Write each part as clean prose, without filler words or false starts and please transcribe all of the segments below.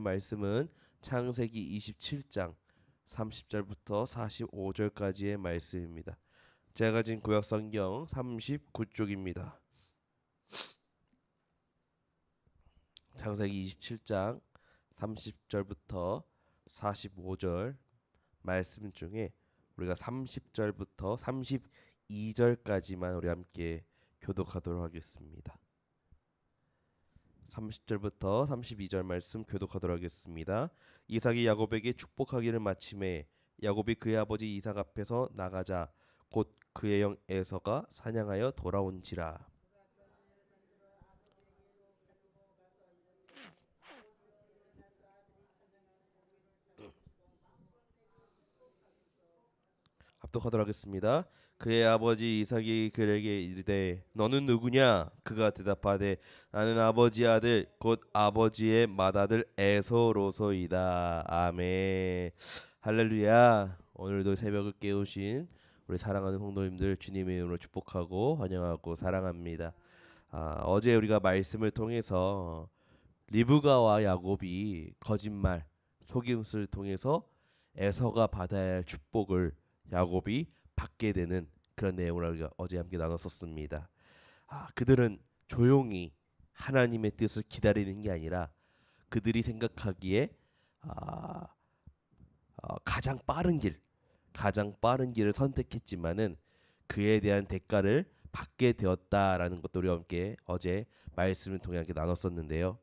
말씀은 창세기 27장 30절부터 45절까지의 말씀입니다. 제가 가진 구약 성경 39쪽입니다. 창세기 27장 30절부터 45절 말씀 중에 우리가 30절부터 32절까지만 우리 함께 교독하도록 하겠습니다. 30절부터 32절 말씀 교독하도록 하겠습니다. 이삭이 야곱에게 축복하기를 마침에 야곱이 그의 아버지 이삭 앞에서 나가자 곧 그의 형 에서가 사냥하여 돌아온지라. 합독하도록 하겠습니다. 그의 아버지 이삭이 그에게 이르되 너는 누구냐? 그가 대답하되 나는 아버지의 아들 곧 아버지의 맏아들 에서로소이다. 아멘. 할렐루야. 오늘도 새벽을 깨우신 우리 사랑하는 성도님들 주님의 이름으로 축복하고 환영하고 사랑합니다. 어제 우리가 말씀을 통해서 리브가와 야곱이 거짓말, 속임수를 통해서 에서가 받아야 할 축복을 야곱이 받게 되는 그런 내용을 우리가 어제 함께 나눴었습니다. 그들은 조용히 하나님의 뜻을 기다리는 게 아니라 그들이 생각하기에 가장 빠른 길을 선택했지만은 그에 대한 대가를 받게 되었다라는 것도 우리와 함께 어제 말씀을 통해 함께 나눴었는데요.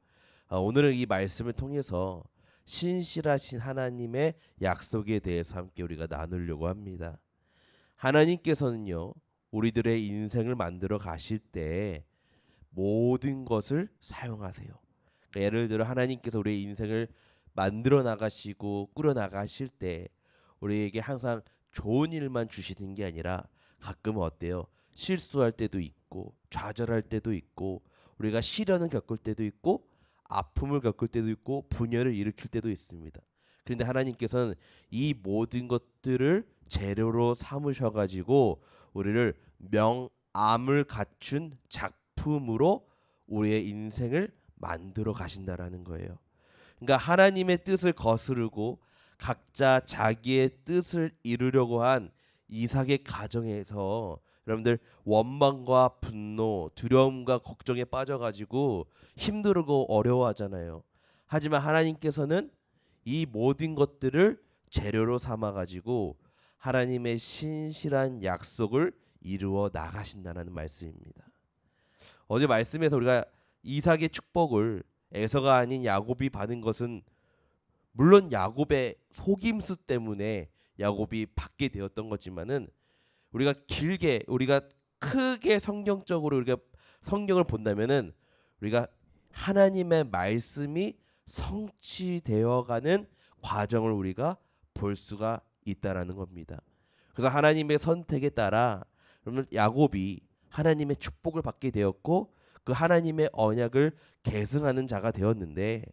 오늘은 이 말씀을 통해서 신실하신 하나님의 약속에 대해서 함께 우리가 나누려고 합니다. 하나님께서는요, 우리들의 인생을 만들어 가실 때 모든 것을 사용하세요. 그러니까 예를 들어 하나님께서 우리의 인생을 만들어 나가시고 꾸려 나가실 때 우리에게 항상 좋은 일만 주시는 게 아니라 가끔은 어때요? 실수할 때도 있고 좌절할 때도 있고 우리가 시련을 겪을 때도 있고 아픔을 겪을 때도 있고 분열을 일으킬 때도 있습니다. 그런데 하나님께서는 이 모든 것들을 재료로 삼으셔가지고 우리를 명암을 갖춘 작품으로 우리의 인생을 만들어 가신다라는 거예요. 그러니까 하나님의 뜻을 거스르고 각자 자기의 뜻을 이루려고 한 이삭의 가정에서 여러분들 원망과 분노, 두려움과 걱정에 빠져가지고 힘들고 어려워하잖아요. 하지만 하나님께서는 이 모든 것들을 재료로 삼아가지고 하나님의 신실한 약속을 이루어 나가신다는 말씀입니다. 어제 말씀에서 우리가 이삭의 축복을 에서가 아닌 야곱이 받은 것은 물론 야곱의 속임수 때문에 야곱이 받게 되었던 거지만은 우리가 크게 성경적으로 우리가 성경을 본다면은 우리가 하나님의 말씀이 성취되어가는 과정을 우리가 볼 수가 있다라는 겁니다. 그래서 하나님의 선택에 따라 그러면 야곱이 하나님의 축복을 받게 되었고 그 하나님의 언약을 계승하는 자가 되었는데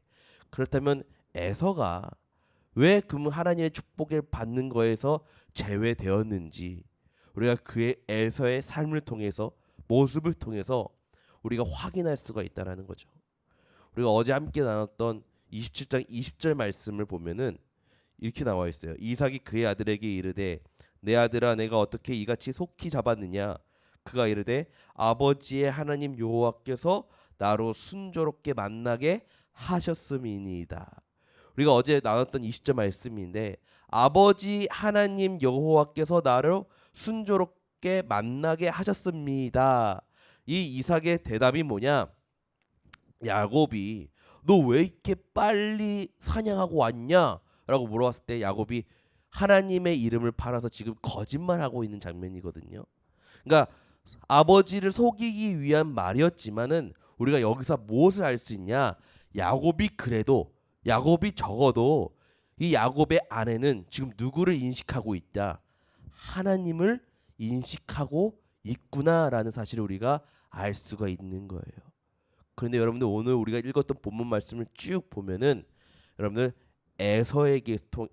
그렇다면 에서가 왜 그 하나님의 축복을 받는 거에서 제외되었는지 우리가 그의 에서의 삶을 통해서 모습을 통해서 우리가 확인할 수가 있다라는 거죠. 우리가 어제 함께 나눴던 27장 20절 말씀을 보면은 이렇게 나와 있어요. 이삭이 그의 아들에게 이르되 내 아들아 내가 어떻게 이같이 속히 잡았느냐 그가 이르되 아버지의 하나님 여호와께서 나로 순조롭게 만나게 하셨음이니이다. 우리가 어제 나눴던 20절 말씀인데 아버지 하나님 여호와께서 나를 순조롭게 만나게 하셨습니다. 이 이삭의 대답이 뭐냐? 야곱이 너 왜 이렇게 빨리 사냥하고 왔냐? 라고 물어봤을 때 야곱이 하나님의 이름을 팔아서 지금 거짓말하고 있는 장면이거든요. 그러니까 아버지를 속이기 위한 말이었지만은 우리가 여기서 무엇을 알 수 있냐? 야곱이 적어도 이 야곱의 아내는 지금 누구를 인식하고 있다? 하나님을 인식하고 있구나라는 사실을 우리가 알 수가 있는 거예요. 그런데 여러분들 오늘 우리가 읽었던 본문 말씀을 쭉 보면은 여러분들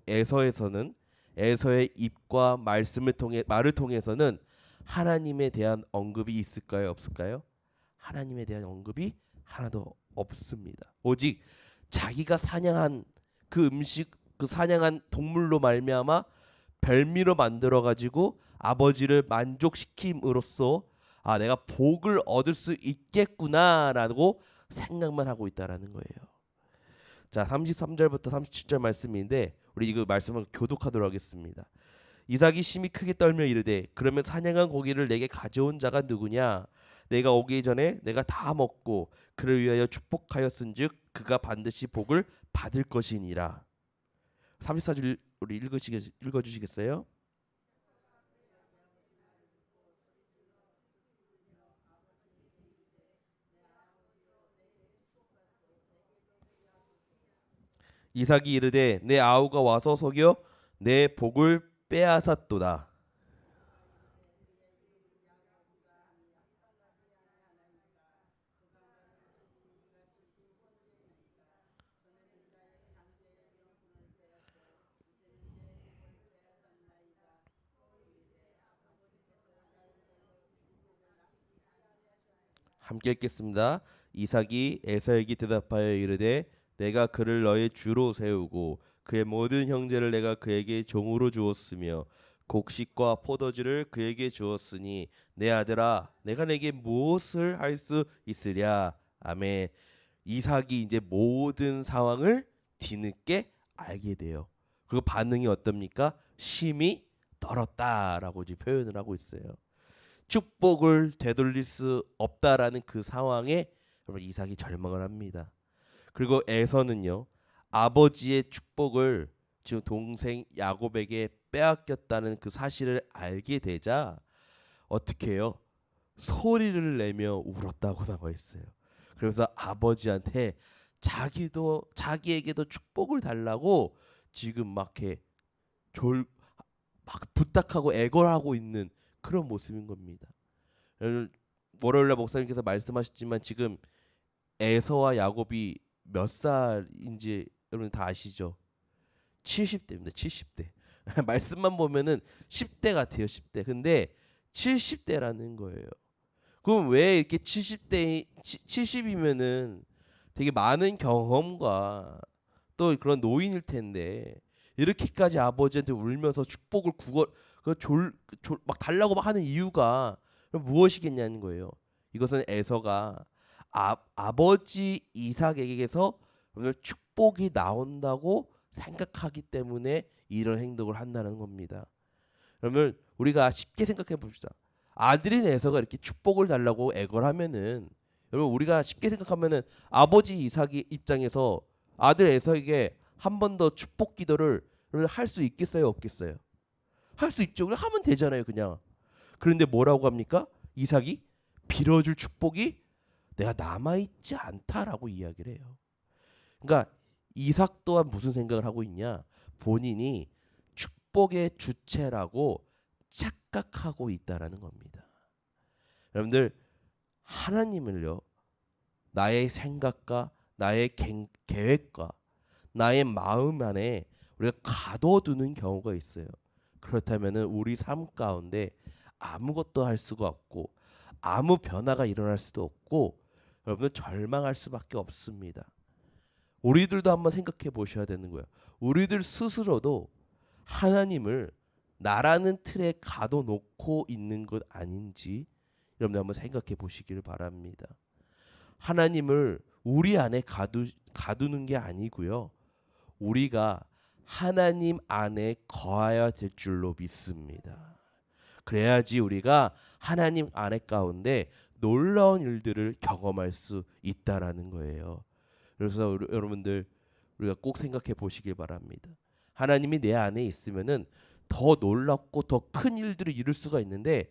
에서에서는 에서의 입과 말을 통해서는 하나님에 대한 언급이 있을까요? 없을까요? 하나님에 대한 언급이 하나도 없습니다. 오직 자기가 사냥한 그 음식, 그 사냥한 동물로 말미암아 별미로 만들어 가지고 아버지를 만족시킴으로써 아 내가 복을 얻을 수 있겠구나라고 생각만 하고 있다라는 거예요. 자, 33절부터 37절 말씀인데 우리 이거 말씀을 교독하도록 하겠습니다. 이삭이 심히 크게 떨며 이르되 그러면 사냥한 고기를 내게 가져온 자가 누구냐? 내가 오기 전에 내가 다 먹고 그를 위하여 축복하였은즉 그가 반드시 복을 받을 것이니라. 34절 우리 읽어주시겠어요? 이삭이 이르되 내 아우가 와서 속여 내 복을 빼앗았도다. 함께 읽겠습니다. 이삭이 에사에게 대답하여 이르되 내가 그를 너의 주로 세우고 그의 모든 형제를 내가 그에게 종으로 주었으며 곡식과 포도주를 그에게 주었으니 내 아들아 내가 내게 무엇을 할 수 있으랴. 아멘. 이삭이 이제 모든 상황을 뒤늦게 알게 돼요. 그 반응이 어떻습니까? 심히 떨었다라고 이제 표현을 하고 있어요. 축복을 되돌릴 수 없다라는 그 상황에 여러분 이삭이 절망을 합니다. 그리고 에서는요 아버지의 축복을 지금 동생 야곱에게 빼앗겼다는 그 사실을 알게 되자 어떻게 해요? 소리를 내며 울었다고 나와 있어요. 그래서 아버지한테 자기에게도 축복을 달라고 지금 막 부탁하고 애걸하고 있는 그런 모습인 겁니다. 월요일날 목사님께서 말씀하셨지만 지금 에서와 야곱이 몇 살인지 여러분 다 아시죠? 70대입니다. 70대. 말씀만 보면은 10대 같아요. 10대. 근데 70대라는 거예요. 그럼 왜 이렇게 70이면은 되게 많은 경험과 또 그런 노인일 텐데 이렇게까지 아버지한테 울면서 축복을 막 달라고 막 하는 이유가 무엇이겠냐는 거예요. 이것은 에서가 아버지 이삭에게서 오늘 축복이 나온다고 생각하기 때문에 이런 행동을 한다는 겁니다. 그러면 우리가 쉽게 생각해 봅시다. 아들인 에서가 이렇게 축복을 달라고 애걸하면은 여러분 우리가 쉽게 생각하면은 아버지 이삭의 입장에서 아들 에서에게 한 번 더 축복 기도를 할 수 있겠어요, 없겠어요? 할 수 있죠. 그냥 하면 되잖아요, 그냥. 그런데 뭐라고 합니까? 이삭이 빌어줄 축복이 내가 남아있지 않다라고 이야기를 해요. 그러니까 이삭 또한 무슨 생각을 하고 있냐? 본인이 축복의 주체라고 착각하고 있다라는 겁니다. 여러분들 하나님을요 나의 생각과 나의 계획과 나의 마음 안에 우리가 가둬두는 경우가 있어요. 그렇다면은 우리 삶 가운데 아무것도 할 수가 없고 아무 변화가 일어날 수도 없고 여러분들 절망할 수밖에 없습니다. 우리들도 한번 생각해 보셔야 되는 거예요. 우리들 스스로도 하나님을 나라는 틀에 가둬놓고 있는 것 아닌지 여러분들 한번 생각해 보시기를 바랍니다. 하나님을 우리 안에 가두는 게 아니고요. 우리가 하나님 안에 거하여야 될 줄로 믿습니다. 그래야지 우리가 하나님 안에 가운데 놀라운 일들을 경험할 수 있다라는 거예요. 그래서 여러분들 우리가 꼭 생각해 보시길 바랍니다. 하나님이 내 안에 있으면은 더 놀랍고 더 큰 일들을 이룰 수가 있는데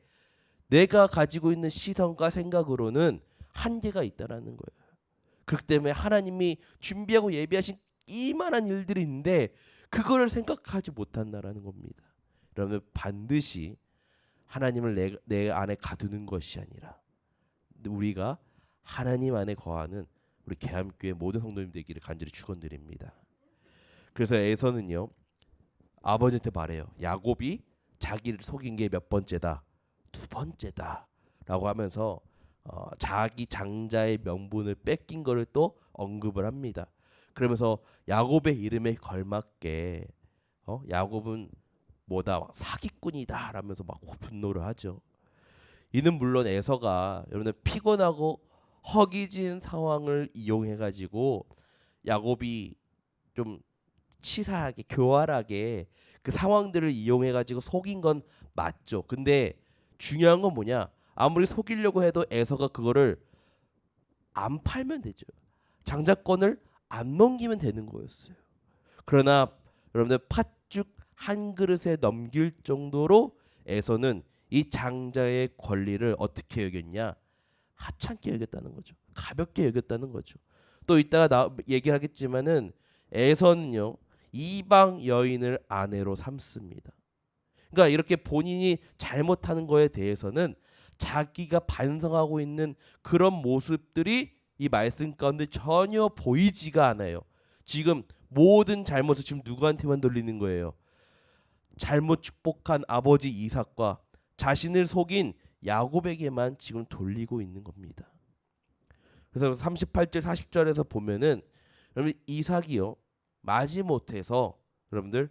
내가 가지고 있는 시선과 생각으로는 한계가 있다라는 거예요. 그렇기 때문에 하나님이 준비하고 예비하신 이만한 일들이 있는데 그거를 생각하지 못한다라는 겁니다. 여러분 반드시 하나님을 내 안에 가두는 것이 아니라 우리가 하나님 안에 거하는 우리 계암교회 모든 성도님 되기를 간절히 축원드립니다. 그래서 에서는요 아버지한테 말해요. 야곱이 자기를 속인 게 몇 번째다? 두 번째다라고 하면서 자기 장자의 명분을 뺏긴 거를 또 언급을 합니다. 그러면서 야곱의 이름에 걸맞게 야곱은 뭐다 막 사기꾼이다 라면서 막 분노를 하죠. 이는 물론 에서가 여러분들 피곤하고 허기진 상황을 이용해 가지고 야곱이 좀 치사하게 교활하게 그 상황들을 이용해 가지고 속인 건 맞죠. 근데 중요한 건 뭐냐? 아무리 속이려고 해도 에서가 그거를 안 팔면 되죠. 장자권을 안 넘기면 되는 거였어요. 그러나 여러분들 팥죽 한 그릇에 넘길 정도로 에서는 이 장자의 권리를 어떻게 여겼냐? 하찮게 여겼다는 거죠. 가볍게 여겼다는 거죠. 또 이따가 얘기를 하겠지만은 에서는요 이방 여인을 아내로 삼습니다. 그러니까 이렇게 본인이 잘못하는 거에 대해서는 자기가 반성하고 있는 그런 모습들이 이 말씀 가운데 전혀 보이지가 않아요. 지금 모든 잘못을 지금 누구한테만 돌리는 거예요. 잘못 축복한 아버지 이삭과 자신을 속인 야곱에게만 지금 돌리고 있는 겁니다. 그래서 38절 40절에서 보면은 여러분 이삭이요 마지못해서 여러분들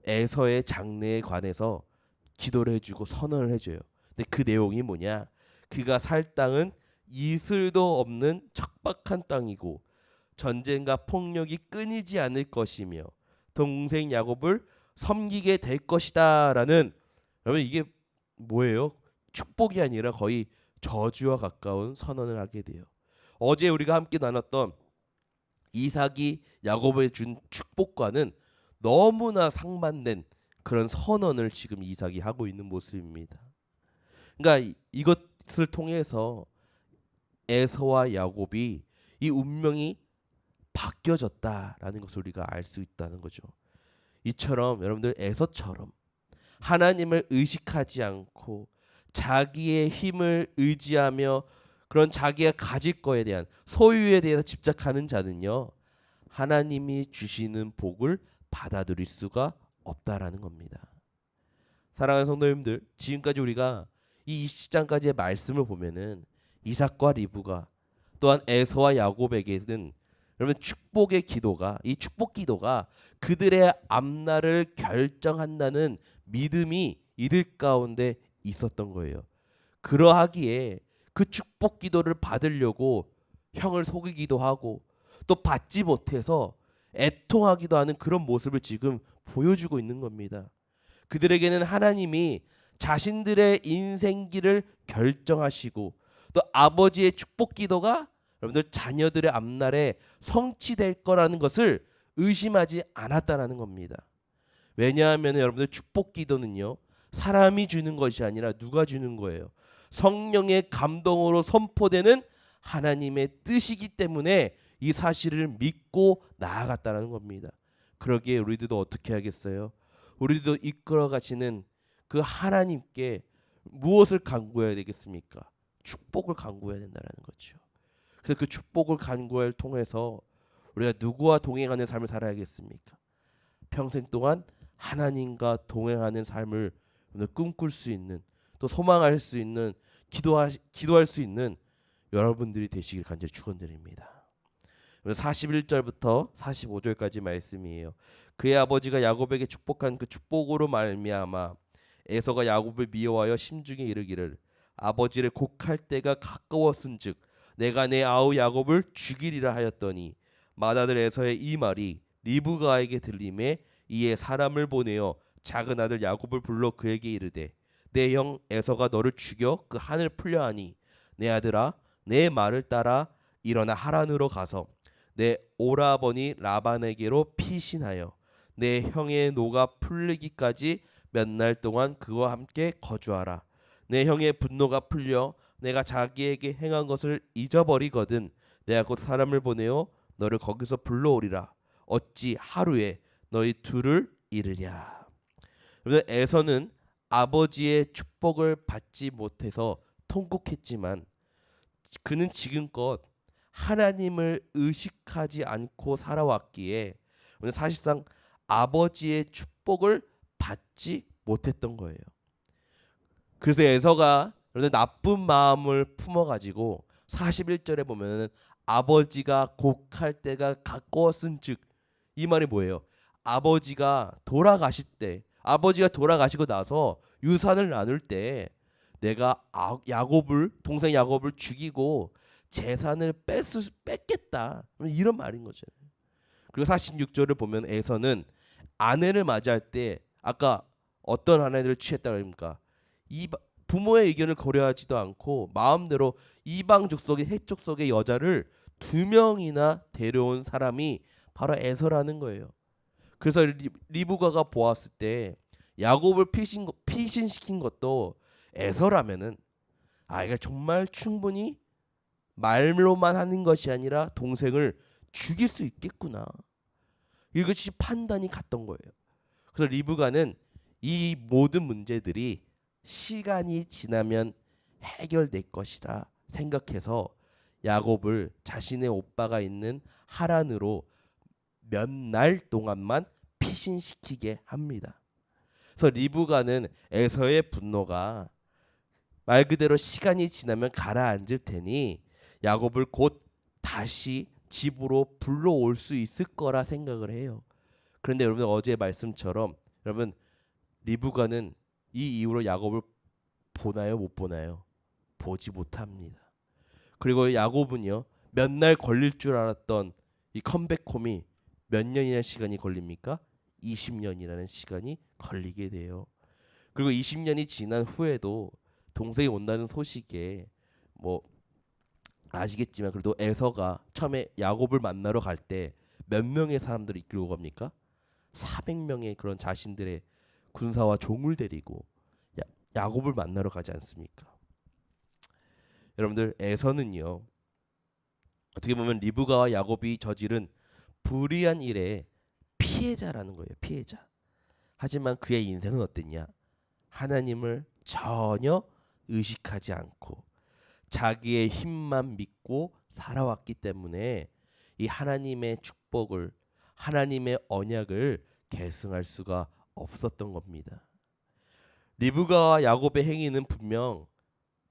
에서의 장래에 관해서 기도를 해주고 선언을 해줘요. 근데 그 내용이 뭐냐? 그가 살 땅은 이슬도 없는 척박한 땅이고 전쟁과 폭력이 끊이지 않을 것이며 동생 야곱을 섬기게 될 것이다라는 여러분 이게 뭐예요? 축복이 아니라 거의 저주와 가까운 선언을 하게 돼요. 어제 우리가 함께 나눴던 이삭이 야곱에 준 축복과는 너무나 상반된 그런 선언을 지금 이삭이 하고 있는 모습입니다. 그러니까 이것을 통해서 에서와 야곱이 이 운명이 바뀌어졌다라는 것을 우리가 알 수 있다는 거죠. 이처럼 여러분들 에서처럼 하나님을 의식하지 않고 자기의 힘을 의지하며 그런 자기가 가질 거에 대한 소유에 대해서 집착하는 자는요 하나님이 주시는 복을 받아들일 수가 없다라는 겁니다. 사랑하는 성도님들, 지금까지 우리가 이 시장까지의 말씀을 보면은 이삭과 리브가 또한 에서와 야곱에게는 여러분 축복의 기도가 이 축복 기도가 그들의 앞날을 결정한다는 믿음이 이들 가운데 있었던 거예요. 그러하기에 그 축복 기도를 받으려고 형을 속이기도 하고 또 받지 못해서 애통하기도 하는 그런 모습을 지금 보여주고 있는 겁니다. 그들에게는 하나님이 자신들의 인생길을 결정하시고 또 아버지의 축복 기도가 여러분들 자녀들의 앞날에 성취될 거라는 것을 의심하지 않았다라는 겁니다. 왜냐하면 여러분들 축복 기도는요 사람이 주는 것이 아니라 누가 주는 거예요. 성령의 감동으로 선포되는 하나님의 뜻이기 때문에 이 사실을 믿고 나아갔다는 겁니다. 그러기에 우리들도 어떻게 하겠어요? 우리도 이끌어 가시는 그 하나님께 무엇을 간구해야 되겠습니까? 축복을 간구해야 된다는 거죠. 그래서 그 축복을 간구를 통해서 우리가 누구와 동행하는 삶을 살아야겠습니까? 평생 동안 하나님과 동행하는 삶을 꿈꿀 수 있는 또 소망할 수 있는 기도할 수 있는 여러분들이 되시길 간절히 축원드립니다. 41절부터 45절까지 말씀이에요. 그의 아버지가 야곱에게 축복한 그 축복으로 말미암아 에서가 야곱을 미워하여 심중에 이르기를 아버지를 곡할 때가 가까웠은즉 내가 내 아우 야곱을 죽이리라 하였더니 맏아들 에서의 이 말이 리브가에게 들림에 이에 사람을 보내어 작은 아들 야곱을 불러 그에게 이르되 내 형 에서가 너를 죽여 그 한을 풀려하니 내 아들아 내 말을 따라 일어나 하란으로 가서 내 오라버니 라반에게로 피신하여 내 형의 노가 풀리기까지 몇 날 동안 그와 함께 거주하라. 내 형의 분노가 풀려 내가 자기에게 행한 것을 잊어버리거든 내가 곧 사람을 보내어 너를 거기서 불러오리라. 어찌 하루에 너희 둘을 잃으랴. 에서는 아버지의 축복을 받지 못해서 통곡했지만 그는 지금껏 하나님을 의식하지 않고 살아왔기에 사실상 아버지의 축복을 받지 못했던 거예요. 그래서 에서가 나쁜 마음을 품어가지고 41절에 보면은 아버지가 곡할 때가 가까웠은즉, 이 말이 뭐예요? 아버지가 돌아가실 때, 아버지가 돌아가시고 나서 유산을 나눌 때 내가 야곱을, 동생 야곱을 죽이고 재산을 뺏겠다, 이런 말인 거죠. 그리고 46절을 보면 에서는 아내를 맞이할 때 아까 어떤 아내를 취했다 그럽니까? 부모의 의견을 고려하지도 않고 마음대로 이방 족속의 헷 족속의 여자를 2명이나 데려온 사람이 바로 에서라는 거예요. 그래서 리브가가 보았을 때 야곱을 피신시킨 것도 에서라면은, 이거 정말 충분히 말로만 하는 것이 아니라 동생을 죽일 수 있겠구나, 이것이 판단이 갔던 거예요. 그래서 리브가는 이 모든 문제들이 시간이 지나면 해결될 것이라 생각해서 야곱을 자신의 오빠가 있는 하란으로 몇 날 동안만 피신시키게 합니다. 그래서 리브가는 에서의 분노가 말 그대로 시간이 지나면 가라앉을 테니 야곱을 곧 다시 집으로 불러올 수 있을 거라 생각을 해요. 그런데 여러분, 어제 말씀처럼 여러분, 리브가는 이 이후로 야곱을 보나요, 못 보나요? 보지 못합니다. 그리고 야곱은요, 몇 날 걸릴 줄 알았던 이 컴백홈이 몇 년이나 시간이 걸립니까? 20년이라는 시간이 걸리게 돼요. 그리고 20년이 지난 후에도 동생이 온다는 소식에 뭐 아시겠지만, 그래도 에서가 처음에 야곱을 만나러 갈 때 몇 명의 사람들을 이끌고 갑니까? 400명의 그런 자신들의 군사와 종을 데리고 야곱을 만나러 가지 않습니까? 여러분들, 에서는요, 어떻게 보면 리브가와 야곱이 저지른 불의한 일의 피해자라는 거예요. 피해자. 하지만 그의 인생은 어땠냐? 하나님을 전혀 의식하지 않고 자기의 힘만 믿고 살아왔기 때문에 이 하나님의 축복을, 하나님의 언약을 계승할 수가 없었던 겁니다. 리브가와 야곱의 행위는 분명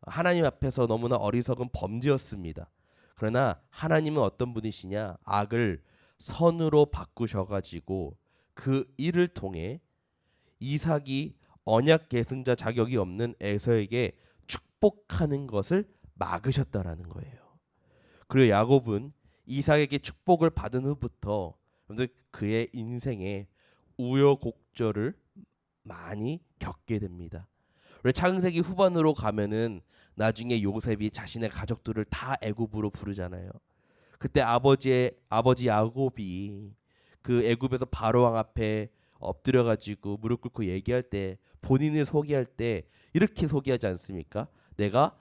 하나님 앞에서 너무나 어리석은 범죄였습니다. 그러나 하나님은 어떤 분이시냐? 악을 선으로 바꾸셔가지고 그 일을 통해 이삭이 언약 계승자 자격이 없는 에서에게 축복하는 것을 막으셨다라는 거예요. 그리고 야곱은 이삭에게 축복을 받은 후부터 여러분들 그의 인생에 우여곡절을 많이 겪게 됩니다. 우리 창세기 후반으로 가면은 나중에 요셉이 자신의 가족들을 다 애굽으로 부르잖아요. 그때 아버지 야곱이 그 애굽에서 바로 왕 앞에 엎드려 가지고 무릎 꿇고 얘기할 때, 본인을 소개할 때 이렇게 소개하지 않습니까? 내가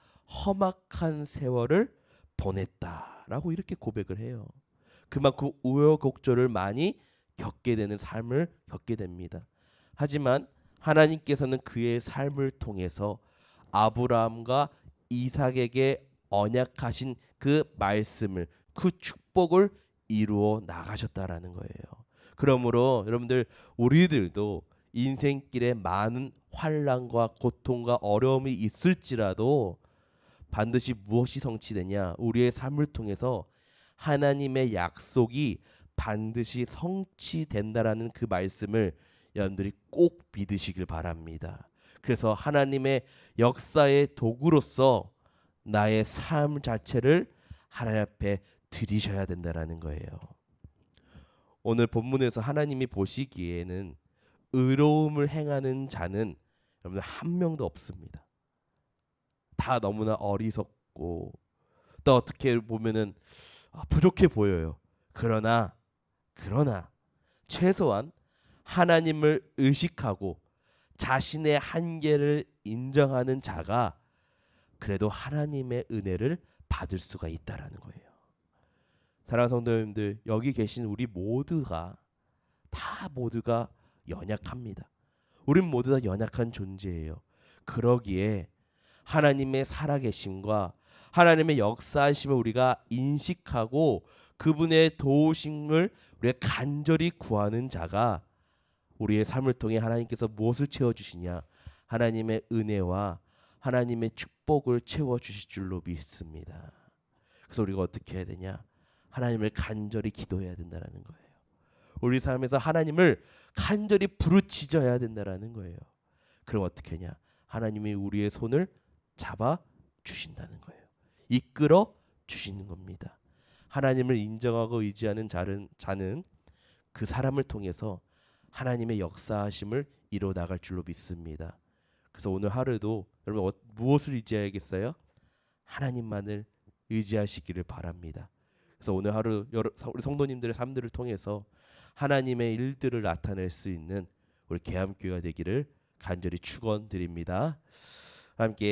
험악한 세월을 보냈다라고 이렇게 고백을 해요. 그만큼 우여곡절을 많이 겪게 되는 삶을 겪게 됩니다. 하지만 하나님께서는 그의 삶을 통해서 아브라함과 이삭에게 언약하신 그 말씀을, 그 축복을 이루어 나가셨다라는 거예요. 그러므로 여러분들, 우리들도 인생길에 많은 환난과 고통과 어려움이 있을지라도 반드시 무엇이 성취되냐? 우리의 삶을 통해서 하나님의 약속이 반드시 성취된다라는 그 말씀을 여러분들이 꼭 믿으시길 바랍니다. 그래서 하나님의 역사의 도구로서 나의 삶 자체를 하나님 앞에 드리셔야 된다라는 거예요. 오늘 본문에서 하나님이 보시기에는 의로움을 행하는 자는 여러분 한 명도 없습니다. 다 너무나 어리석고 또 어떻게 보면은 부족해 보여요. 그러나 최소한 하나님을 의식하고 자신의 한계를 인정하는 자가 그래도 하나님의 은혜를 받을 수가 있다라는 거예요. 사랑하는 성도님들, 여기 계신 우리 모두가 연약합니다. 우린 모두 다 연약한 존재예요. 그러기에 하나님의 살아계심과 하나님의 역사하심을 우리가 인식하고 그분의 도우심을 우리가 간절히 구하는 자가 우리의 삶을 통해 하나님께서 무엇을 채워주시냐? 하나님의 은혜와 하나님의 축복을 채워주실 줄로 믿습니다. 그래서 우리가 어떻게 해야 되냐? 하나님을 간절히 기도해야 된다라는 거예요. 우리 삶에서 하나님을 간절히 부르짖어야 된다라는 거예요. 그럼 어떻게 하냐? 하나님이 우리의 손을 잡아 주신다는 거예요. 이끌어 주시는 겁니다. 하나님을 인정하고 의지하는 자는 그 사람을 통해서 하나님의 역사하심을 이뤄 나갈 줄로 믿습니다. 그래서 오늘 하루도 여러분 무엇을 의지해야겠어요? 하나님만을 의지하시기를 바랍니다. 그래서 오늘 하루 우리 성도님들의 삶들을 통해서 하나님의 일들을 나타낼 수 있는 우리 계암교회가 되기를 간절히 축원드립니다. 함께